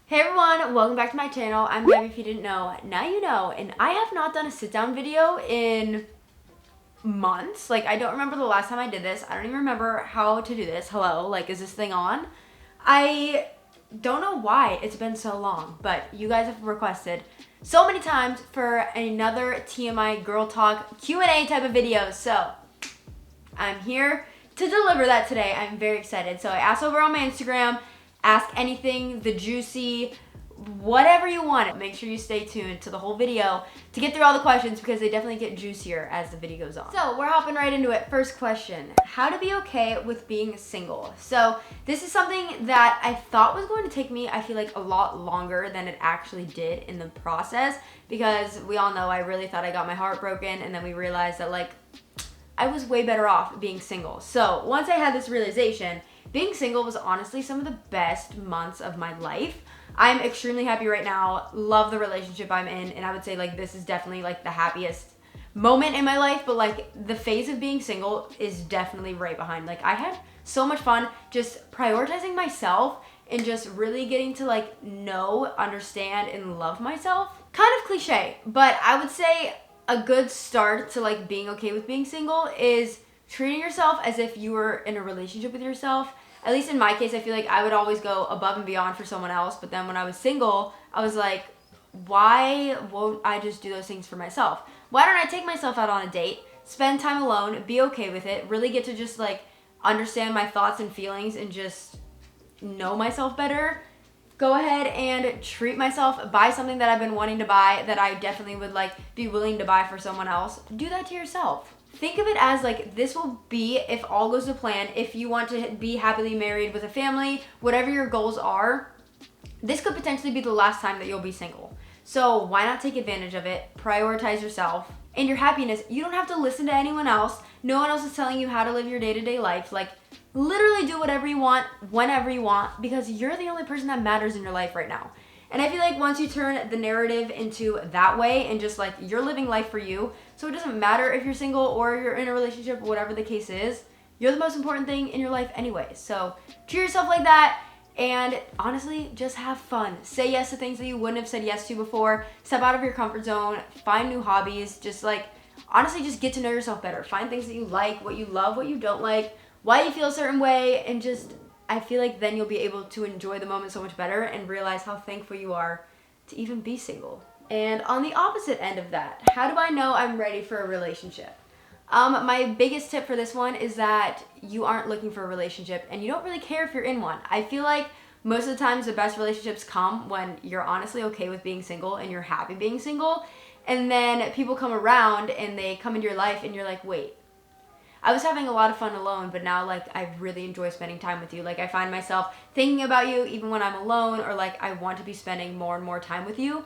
Hey everyone, welcome back to my channel. I'm Gabi if you didn't know. Now you know, and I have not done a sit down video in months. Like, I don't remember the last time I did this. I don't even remember how to do this. Hello, like, is this thing on? I don't know why it's been so long, but you guys have requested so many times for another TMI Girl Talk Q&A type of video. So, I'm here to deliver that today. I'm very excited. So I asked over on my Instagram, ask anything, the juicy, whatever you want. Make sure you stay tuned to the whole video to get through all the questions because they definitely get juicier as the video goes on. So we're hopping right into it. First question, how to be okay with being single? So this is something that I thought was going to take me, I feel like, a lot longer than it actually did in the process, because we all know I really thought I got my heart broken, and then we realized that, like, I was way better off being single. So once I had this realization, being single was honestly some of the best months of my life. I'm extremely happy right now, love the relationship I'm in, and I would say, like, this is definitely, like, the happiest moment in my life, but, like, the phase of being single is definitely right behind. Like, I had so much fun just prioritizing myself and just really getting to, like, know, understand, and love myself. Kind of cliche, but I would say a good start to, like, being okay with being single is treating yourself as if you were in a relationship with yourself. At least in my case, I feel like I would always go above and beyond for someone else, but then when I was single, I was like, why won't I just do those things for myself? Why don't I take myself out on a date, spend time alone, be okay with it, really get to just, like, understand my thoughts and feelings and just know myself better? Go ahead and treat myself, buy something that I've been wanting to buy that I definitely would, like, be willing to buy for someone else. Do that to yourself. Think of it as, like, this will be, if all goes to plan, if you want to be happily married with a family, whatever your goals are, this could potentially be the last time that you'll be single. So why not take advantage of it, prioritize yourself and your happiness. You don't have to listen to anyone else. No one else is telling you how to live your day-to-day life. Like, literally do whatever you want, whenever you want, because you're the only person that matters in your life right now. And I feel like once you turn the narrative into that way and just, like, you're living life for you, so it doesn't matter if you're single or you're in a relationship, whatever the case is, you're the most important thing in your life anyway. So treat yourself like that, and honestly, just have fun. Say yes to things that you wouldn't have said yes to before. Step out of your comfort zone, find new hobbies, just, like, honestly, just get to know yourself better. Find things that you like, what you love, what you don't like, why you feel a certain way, and just, I feel like then you'll be able to enjoy the moment so much better and realize how thankful you are to even be single. And on the opposite end of that, how do I know I'm ready for a relationship? My biggest tip for this one is that you aren't looking for a relationship and you don't really care if you're in one. I feel like most of the times the best relationships come when you're honestly okay with being single and you're happy being single. And then people come around and they come into your life and you're like, wait, I was having a lot of fun alone, but now, like, I really enjoy spending time with you. Like, I find myself thinking about you even when I'm alone, or, like, I want to be spending more and more time with you.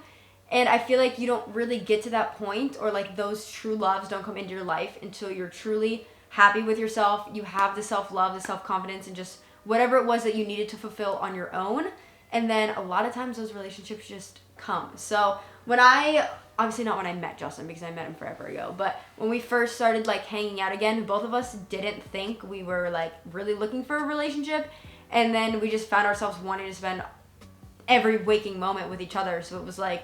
And I feel like you don't really get to that point, or, like, those true loves don't come into your life until you're truly happy with yourself. You have the self-love, the self-confidence, and just whatever it was that you needed to fulfill on your own. And then a lot of times those relationships just come. So obviously not when I met Justin, because I met him forever ago, but when we first started, like, hanging out again, both of us didn't think we were, like, really looking for a relationship, and then we just found ourselves wanting to spend every waking moment with each other. So it was like,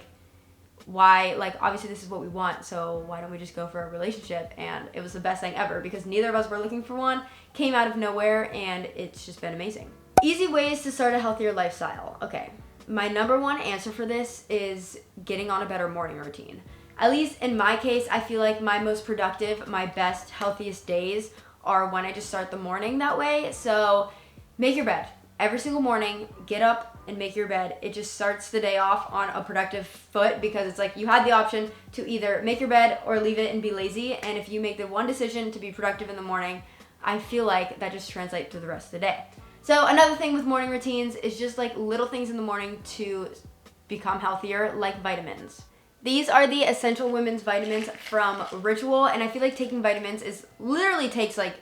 why, like, obviously this is what we want, so why don't we just go for a relationship? And it was the best thing ever, because neither of us were looking for one, came out of nowhere, and it's just been amazing. Easy ways to start a healthier lifestyle. Okay. My number one answer for this is getting on a better morning routine. At least in my case, I feel like my most productive, my best, healthiest days are when I just start the morning that way. So make your bed. Every single morning, get up and make your bed. It just starts the day off on a productive foot, because it's like you had the option to either make your bed or leave it and be lazy. And if you make the one decision to be productive in the morning, I feel like that just translates to the rest of the day. So another thing with morning routines is just, like, little things in the morning to become healthier, like vitamins. These are the Essential Women's Vitamins from Ritual, and I feel like taking vitamins literally takes, like,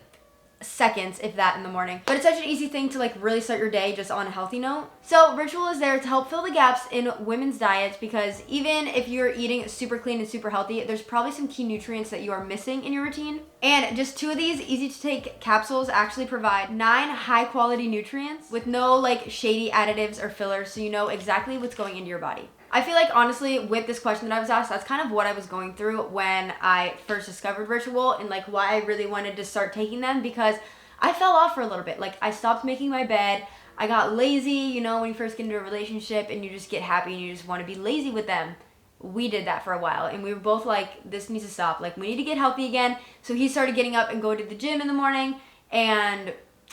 seconds, if that, in the morning. But it's such an easy thing to like really start your day just on a healthy note. So Ritual is there to help fill the gaps in women's diets, because even if you're eating super clean and super healthy, there's probably some key nutrients that you are missing in your routine. And just 2 of these easy to take capsules actually provide 9 high quality nutrients with no like shady additives or fillers, so you know exactly what's going into your body. I feel like honestly with this question that I was asked, that's kind of what I was going through when I first discovered Ritual, and like why I really wanted to start taking them, because I fell off for a little bit. Like I stopped making my bed. I got lazy, you know, when you first get into a relationship and you just get happy and you just want to be lazy with them. We did that for a while and we were both like, this needs to stop. Like we need to get healthy again. So he started getting up and going to the gym in the morning, and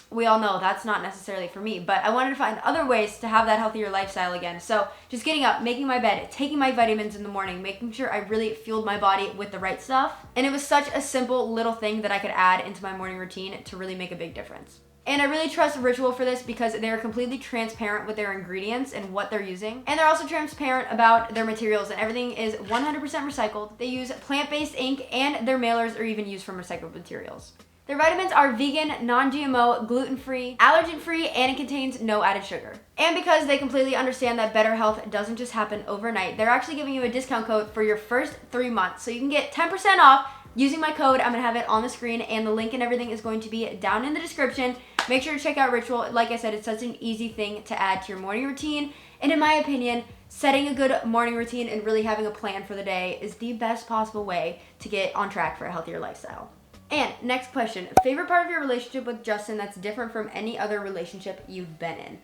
we all know that's not necessarily for me, but I wanted to find other ways to have that healthier lifestyle again. So just getting up, making my bed, taking my vitamins in the morning, making sure I really fueled my body with the right stuff. And it was such a simple little thing that I could add into my morning routine to really make a big difference. And I really trust Ritual for this because they're completely transparent with their ingredients and what they're using. And they're also transparent about their materials, and everything is 100% recycled. They use plant-based ink, and their mailers are even used from recycled materials. Their vitamins are vegan, non-GMO, gluten-free, allergen-free, and it contains no added sugar. And because they completely understand that better health doesn't just happen overnight, they're actually giving you a discount code for your first 3 months. So you can get 10% off using my code. I'm gonna have it on the screen, and the link and everything is going to be down in the description. Make sure to check out Ritual. Like I said, it's such an easy thing to add to your morning routine. And in my opinion, setting a good morning routine and really having a plan for the day is the best possible way to get on track for a healthier lifestyle. And next question, favorite part of your relationship with Justin that's different from any other relationship you've been in?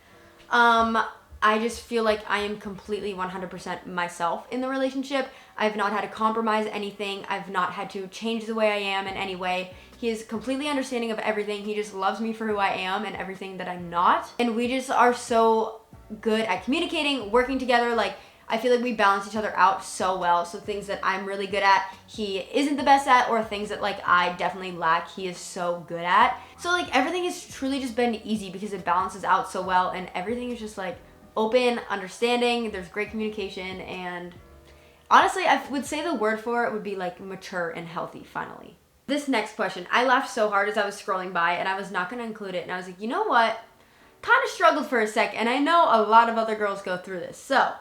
I just feel like I am completely 100% myself in the relationship. I've not had to compromise anything. I've not had to change the way I am in any way. He is completely understanding of everything. He just loves me for who I am and everything that I'm not. And we just are so good at communicating, working together. Like, I feel like we balance each other out so well. So things that I'm really good at, he isn't the best at, or things that like I definitely lack, he is so good at. So like everything has truly just been easy because it balances out so well, and everything is just like open, understanding, there's great communication, and honestly, I would say the word for it would be like mature and healthy finally. This next question, I laughed so hard as I was scrolling by and I was not gonna include it, and I was like, you know what? Kind of struggled for a sec, and I know a lot of other girls go through this. So,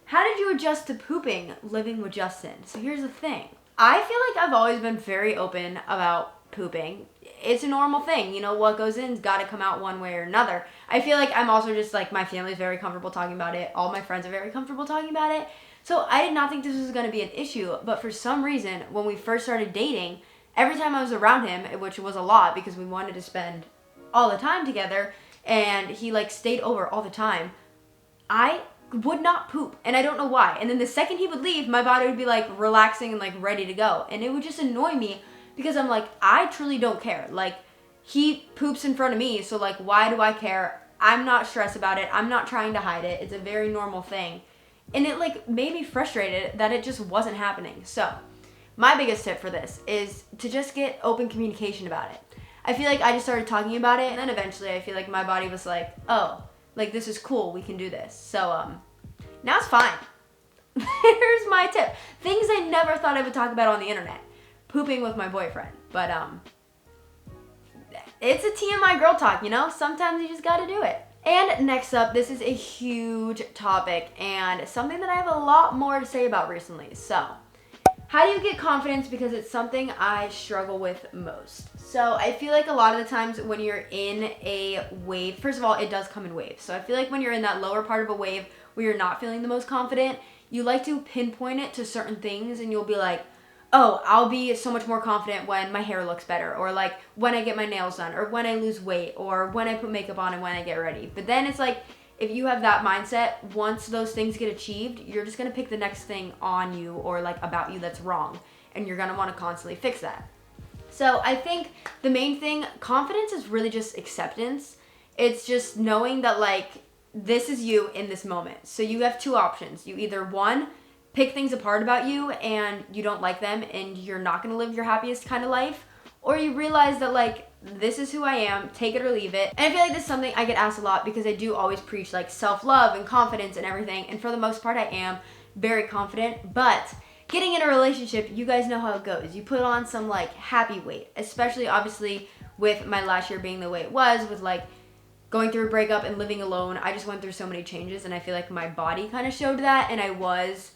how did you adjust to pooping living with Justin? So here's the thing. I feel like I've always been very open about pooping. It's a normal thing. You know, what goes in's got to come out one way or another. I feel like I'm also just like, my family's very comfortable talking about it. All my friends are very comfortable talking about it. So I did not think this was going to be an issue. But for some reason, when we first started dating, every time I was around him, which was a lot because we wanted to spend all the time together, and he like stayed over all the time, I would not poop, and I don't know why. And then the second he would leave, my body would be like relaxing and like ready to go, and it would just annoy me because I'm like, I truly don't care. Like, he poops in front of me, so like, why do I care? I'm not stressed about it. I'm not trying to hide it. It's a very normal thing, and it like made me frustrated that it just wasn't happening. So my biggest tip for this is to just get open communication about it. I feel like I just started talking about it, and then eventually I feel like my body was like, oh, like, this is cool, we can do this. So, now it's fine. Here's my tip. Things I never thought I would talk about on the internet. Pooping with my boyfriend. But, it's a TMI girl talk, you know? Sometimes you just gotta do it. And next up, this is a huge topic and something that I have a lot more to say about recently. So, how do you get confidence? Because it's something I struggle with most. So I feel like a lot of the times when you're in a wave, first of all, it does come in waves. So I feel like when you're in that lower part of a wave where you're not feeling the most confident, you like to pinpoint it to certain things, and you'll be like, oh, I'll be so much more confident when my hair looks better, or like when I get my nails done, or when I lose weight, or when I put makeup on and when I get ready. But then it's like, if you have that mindset, once those things get achieved, you're just gonna pick the next thing on you or like about you that's wrong, and you're gonna wanna constantly fix that. So I think the main thing, confidence is really just acceptance. It's just knowing that like, this is you in this moment. So you have 2 options. You either, 1, pick things apart about you and you don't like them and you're not gonna live your happiest kind of life, or you realize that like, this is who I am, take it or leave it. And I feel like this is something I get asked a lot because I do always preach like self-love and confidence and everything, and for the most part I am very confident, but getting in a relationship, you guys know how it goes. You put on some like happy weight, especially obviously with my last year being the way it was, with like going through a breakup and living alone, I just went through so many changes, and I feel like my body kind of showed that, and I was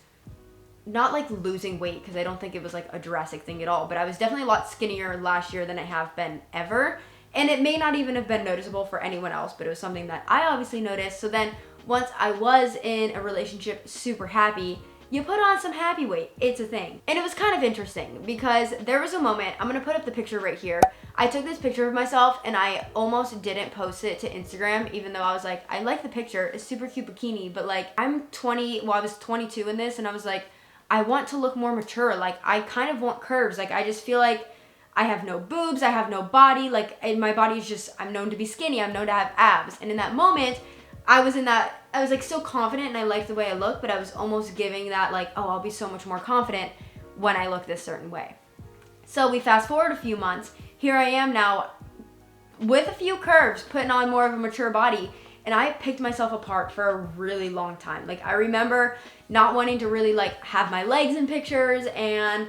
not like losing weight, because I don't think it was like a drastic thing at all, but I was definitely a lot skinnier last year than I have been ever. And it may not even have been noticeable for anyone else, but it was something that I obviously noticed. So then once I was in a relationship super happy, you put on some happy weight. It's a thing. And it was kind of interesting because there was a moment, I'm going to put up the picture right here. I took this picture of myself and I almost didn't post it to Instagram, even though I was like, I like the picture. It's super cute bikini, but like I was 22 in this, and I was like, I want to look more mature. Like I kind of want curves. Like I just feel like I have no boobs, I have no body. Like my body is just, I'm known to be skinny, I'm known to have abs. And in that moment, I was like so confident, and I liked the way I looked, but I was almost giving that like, oh, I'll be so much more confident when I look this certain way. So we fast forward a few months. Here I am now with a few curves, putting on more of a mature body. And I picked myself apart for a really long time. Like I remember not wanting to really like have my legs in pictures, and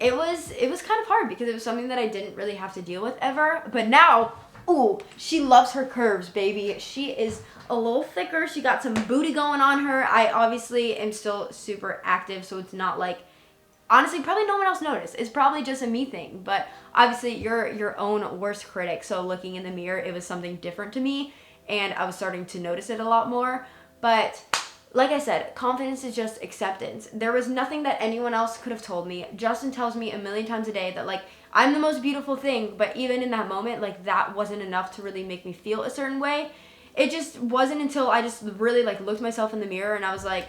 it was kind of hard because it was something that I didn't really have to deal with ever. But now, ooh, she loves her curves, baby. She is a little thicker. She got some booty going on her. I obviously am still super active, so it's not like, honestly, probably no one else noticed. It's probably just a me thing, but obviously you're your own worst critic. So looking in the mirror, it was something different to me, and I was starting to notice it a lot more. But like I said, confidence is just acceptance. There was nothing that anyone else could have told me. Justin tells me a million times a day that like I'm the most beautiful thing, but even in that moment, like that wasn't enough to really make me feel a certain way. It just wasn't until I just really like looked myself in the mirror and I was like,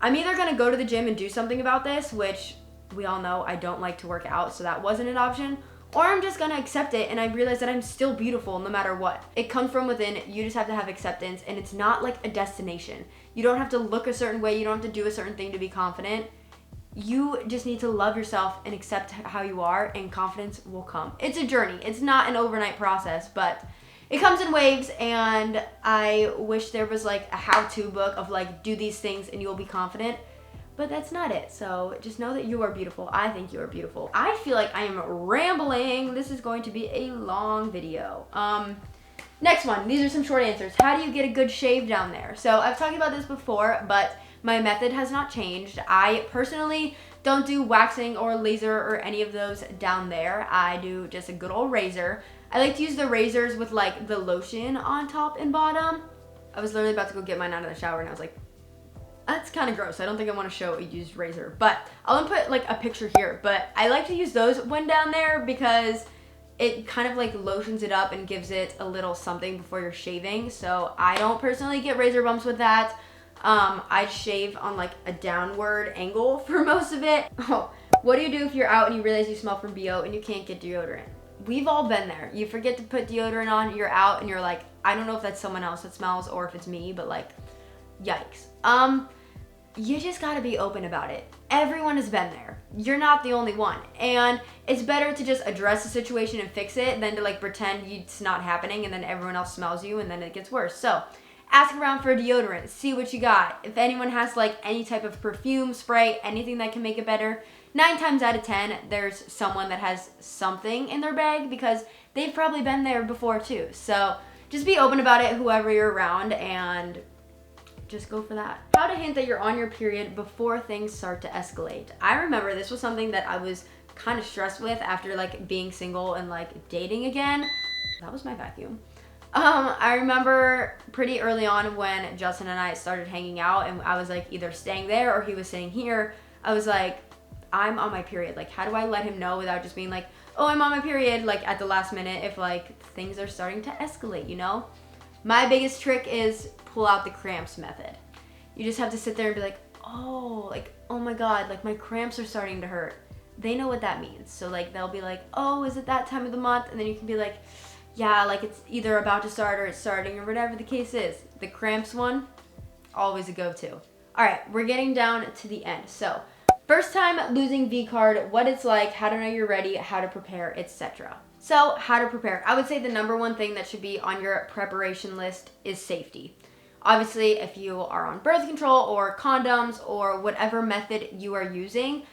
I'm either gonna go to the gym and do something about this, which we all know I don't like to work out, so that wasn't an option, or I'm just gonna accept it, and I realize that I'm still beautiful no matter what. It comes from within. You just have to have acceptance, and it's not like a destination. You don't have to look a certain way. You don't have to do a certain thing to be confident. You just need to love yourself and accept how you are, and confidence will come. It's a journey. It's not an overnight process, but it comes in waves, and I wish there was like a how-to book of like, do these things and you'll be confident. But that's not it. So just know that you are beautiful. I think you are beautiful. I feel like I am rambling. This is going to be a long video. Next one. These are some short answers. How do you get a good shave down there? So I've talked about this before, but my method has not changed. I personally don't do waxing or laser or any of those down there. I do just a good old razor. I like to use the razors with like the lotion on top and bottom. I was literally about to go get mine out of the shower, and I was like, that's kind of gross. I don't think I want to show a used razor, but I'll put like a picture here. But I like to use those when down there because it kind of like lotions it up and gives it a little something before you're shaving. So I don't personally get razor bumps with that. I shave on like a downward angle for most of it. Oh, what do you do if you're out and you realize you smell from BO and you can't get deodorant? We've all been there. You forget to put deodorant on, you're out, and you're like, I don't know if that's someone else that smells or if it's me, but like, yikes. You just gotta be open about it. Everyone has been there. You're not the only one. And it's better to just address the situation and fix it than to like pretend it's not happening and then everyone else smells you and then it gets worse. So ask around for deodorant, see what you got. If anyone has like any type of perfume, spray, anything that can make it better, 9 times out of 10, there's someone that has something in their bag because they've probably been there before too. So just be open about it, whoever you're around, and just go for that. How to hint that you're on your period before things start to escalate. I remember this was something that I was kind of stressed with after like being single and like dating again. That was my vacuum. I remember pretty early on when Justin and I started hanging out and I was like either staying there or he was staying here. I was like, I'm on my period. Like, how do I let him know without just being like, oh, I'm on my period, like at the last minute if like things are starting to escalate, you know? My biggest trick is pull out the cramps method. You just have to sit there and be like, oh my God, like my cramps are starting to hurt. They know what that means. So like they'll be like, oh, is it that time of the month? And then you can be like, yeah, like it's either about to start or it's starting or whatever the case is. The cramps one, always a go-to. All right, we're getting down to the end. So first time losing V card, what it's like, how to know you're ready, how to prepare, etc. So how to prepare. I would say the number one thing that should be on your preparation list is safety. Obviously, if you are on birth control or condoms or whatever method you are using,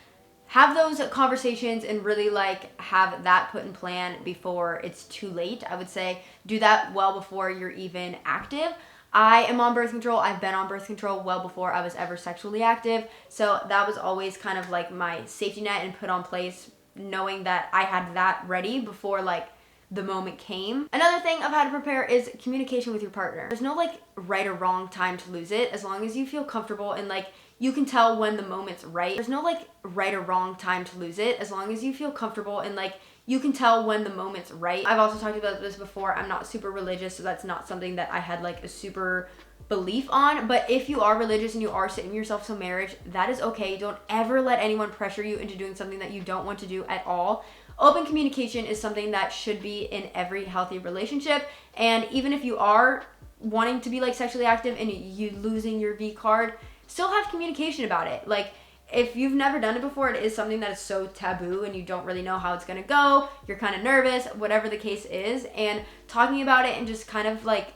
have those conversations and really like have that put in plan before it's too late. I would say do that well before you're even active. I am on birth control. I've been on birth control well before I was ever sexually active. So that was always kind of like my safety net and put on place, knowing that I had that ready before like the moment came. Another thing of how to prepare is communication with your partner. There's no like right or wrong time to lose it, as long as you feel comfortable and like you can tell when the moment's right. There's no like right or wrong time to lose it, as long as you feel comfortable and like you can tell when the moment's right. I've also talked about this before. I'm not super religious, so that's not something that I had like a super belief on. But if you are religious and you are saving yourself some marriage, that is okay. Don't ever let anyone pressure you into doing something that you don't want to do at all. Open communication is something that should be in every healthy relationship. And even if you are wanting to be like sexually active and you losing your V card, still have communication about it. Like, if you've never done it before, it is something that is so taboo and you don't really know how it's gonna go. You're kind of nervous, whatever the case is. And talking about it and just kind of like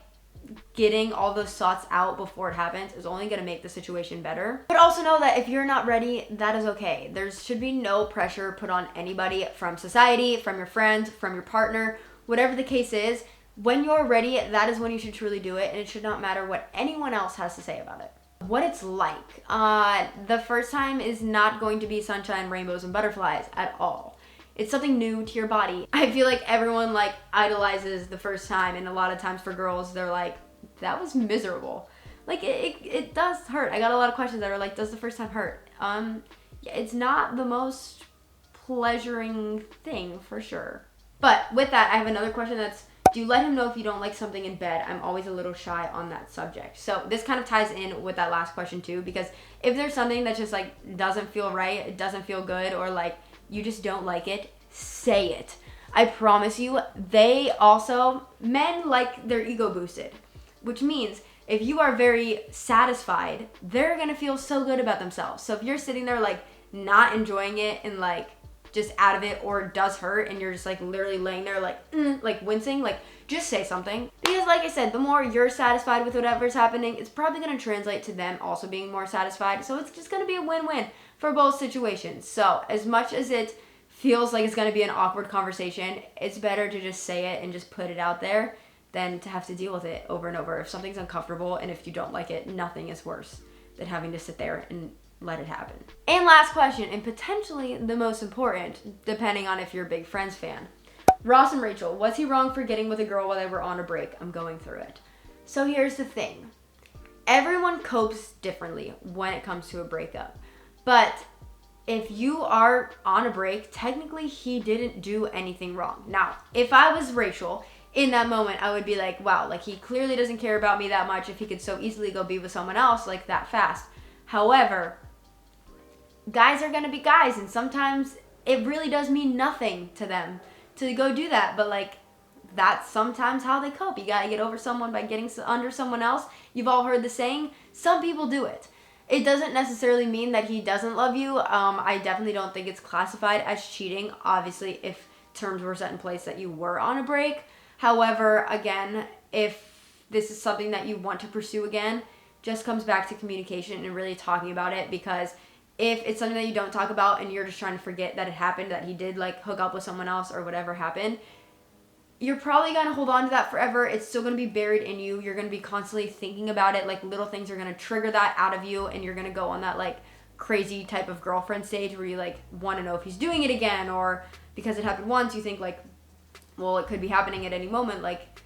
getting all those thoughts out before it happens is only gonna make the situation better. But also know that if you're not ready, that is okay. There should be no pressure put on anybody from society, from your friends, from your partner, whatever the case is. When you're ready, that is when you should truly do it, and it should not matter what anyone else has to say about it. What it's like. The first time is not going to be sunshine, rainbows, and butterflies at all. It's something new to your body. I feel like everyone like idolizes the first time, and a lot of times for girls, they're like, that was miserable. Like it does hurt. I got a lot of questions that are like, does the first time hurt? Yeah, it's not the most pleasuring thing for sure. But with that, I have another question that's, do you let him know if you don't like something in bed? I'm always a little shy on that subject. So this kind of ties in with that last question too, because if there's something that just like doesn't feel right, it doesn't feel good, or like you just don't like it, say it. I promise you, men like their ego boosted, which means if you are very satisfied, they're gonna feel so good about themselves. So if you're sitting there like not enjoying it and like just out of it, or it does hurt and you're just like literally laying there like like wincing, like just say something. Because like I said, the more you're satisfied with whatever's happening, it's probably going to translate to them also being more satisfied. So it's just going to be a win-win for both situations. So as much as it feels like it's going to be an awkward conversation, it's better to just say it and just put it out there than to have to deal with it over and over. If something's uncomfortable and if you don't like it, nothing is worse than having to sit there and let it happen. And last question, and potentially the most important, depending on if you're a big Friends fan. Ross and Rachel, was he wrong for getting with a girl while they were on a break? I'm going through it. So here's the thing. Everyone copes differently when it comes to a breakup. But if you are on a break, technically he didn't do anything wrong. Now, if I was Rachel, in that moment, I would be like, wow, like he clearly doesn't care about me that much if he could so easily go be with someone else like that fast. However, guys are gonna be guys, and sometimes it really does mean nothing to them to go do that, but like that's sometimes how they cope. You gotta get over someone by getting under someone else. You've all heard the saying. Some people do it. It doesn't necessarily mean that he doesn't love you. I definitely don't think it's classified as cheating, obviously, if terms were set in place that you were on a break. However, again, if this is something that you want to pursue again, just comes back to communication and really talking about it. Because if it's something that you don't talk about and you're just trying to forget that it happened, that he did like hook up with someone else or whatever happened, you're probably going to hold on to that forever. It's still going to be buried in you. You're going to be constantly thinking about it. Like little things are going to trigger that out of you, and you're going to go on that like crazy type of girlfriend stage where you like want to know if he's doing it again, or because it happened once, you think like, well, it could be happening at any moment. Like,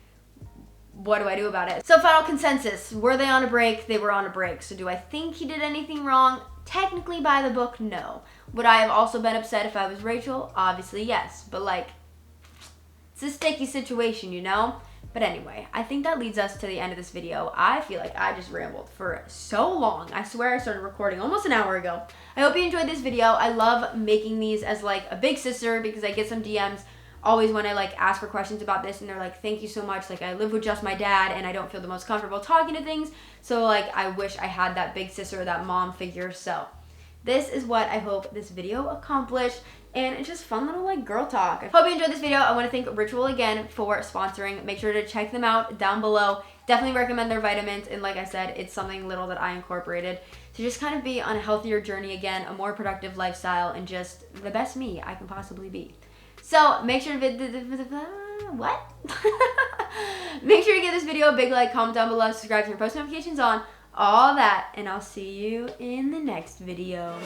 what do I do about it? So final consensus, were they on a break? They were on a break. So do I think he did anything wrong? Technically by the book, no. Would I have also been upset if I was Rachel? Obviously, yes. But like, it's a sticky situation, you know? But anyway, I think that leads us to the end of this video. I feel like I just rambled for so long. I swear I started recording almost an hour ago. I hope you enjoyed this video. I love making these as like a big sister because I get some DMs always when I like ask for questions about this, and they're like, thank you so much. Like I live with just my dad and I don't feel the most comfortable talking to things. So like I wish I had that big sister, that mom figure. So this is what I hope this video accomplished. And it's just fun little like girl talk. I hope you enjoyed this video. I want to thank Ritual again for sponsoring. Make sure to check them out down below. Definitely recommend their vitamins, and like I said, it's something little that I incorporated to just kind of be on a healthier journey again, a more productive lifestyle, and just the best me I can possibly be. So make sure to what? Make sure to give this video a big like, comment down below, subscribe, turn post notifications on, all that, and I'll see you in the next video.